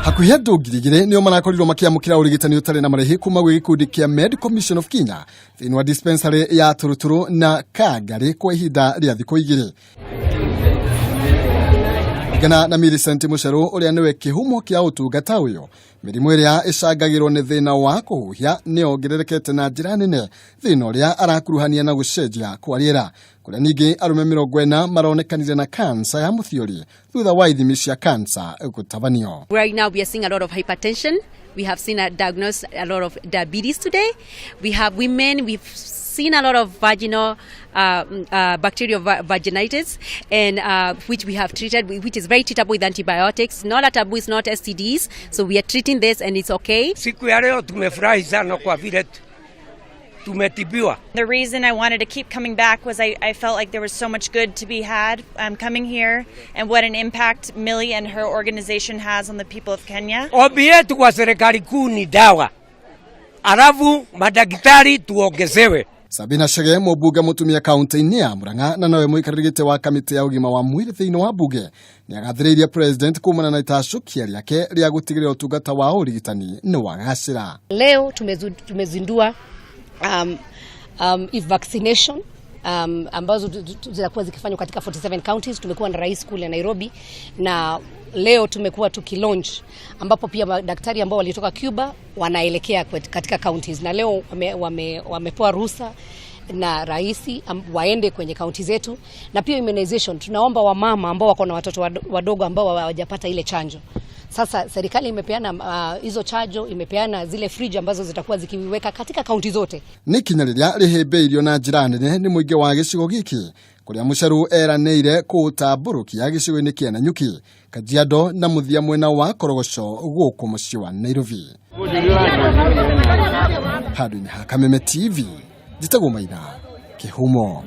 Hakuhi andu ngiri igiri nio marakorirwo makiamukira urigitani utari na marihi kuuma gwi gikundi kia Medical Commission of Kenya thiini wa dispensary ya Turuturu na Kagari kwa ihinda ria thiku igiri. Igana na Millicent Musharu uria niwe kihumo kia utungata uyo mirimu iria icangagirwo ni thina wa kuhuhia ni ongererekete na njira nene thina uria arakuruhania na gucenjia kwa riera kuria ningi arume 40 maronekanire na cancer ya muthiori thutha wa ithimi cia cancer gutabanio. Right now we are seeing a lot of hypertension. We have seen diagnosed a lot of diabetes today. We have women, we've seen a lot of vaginal bacterial vaginitis, and which we have treated, which is very treatable with antibiotics. Not a taboo, it's not STDs, so we are treating this and it's okay. Siku ya leo tumefurahi sana kwa vile tumetibiwa. The reason I wanted to keep coming back was I felt like there was so much good to be had coming here, and what an impact Millie and her organization has on the people of Kenya. Ombi yetu kwa serikali kuu ni dawa, alafu madaktari tuongezewe. Sabina Chege Mumbunge mutumia kaunti-ini ya Murang'a na nawe muikarigite wa kamiti ya ugima wa mwiri thiini wa bunge Niagathiriirie president kuumana na itashukia riake ria gutigirira utungata wa urigitani ni wagacira. Leo tumezindua vaccination ambazo zitakuwa zikifanywa katika 47 counties. Tumekuwa na rais kule Nairobi na leo tumekuwa tukilaunch ambapo pia madaktari ambao walitoka Cuba wanaelekea katika counties, na leo wamepewa ruhusa na rais waende kwenye county zetu. Na pia immunization, tunaomba wamama ambao wako na watoto wadogo ambao hawajapata ile chanjo. Sasa serikali imepeana hizo chanjo, imepeana zile fridge ambazo zitakuwa zikiweka katika kaunti zote. Ni ikinya riria rihimbiirio na njira nene ni muingi wa gicigo giki kuria Musharu eranĩire kutamburukia gicigo-ini kia Nanyuki, Kajiado na muthia mwena wa Korogoco guku mucii wa Nairobi. Handu-ini ha Kameme TV njitagwo Maina Kihumo.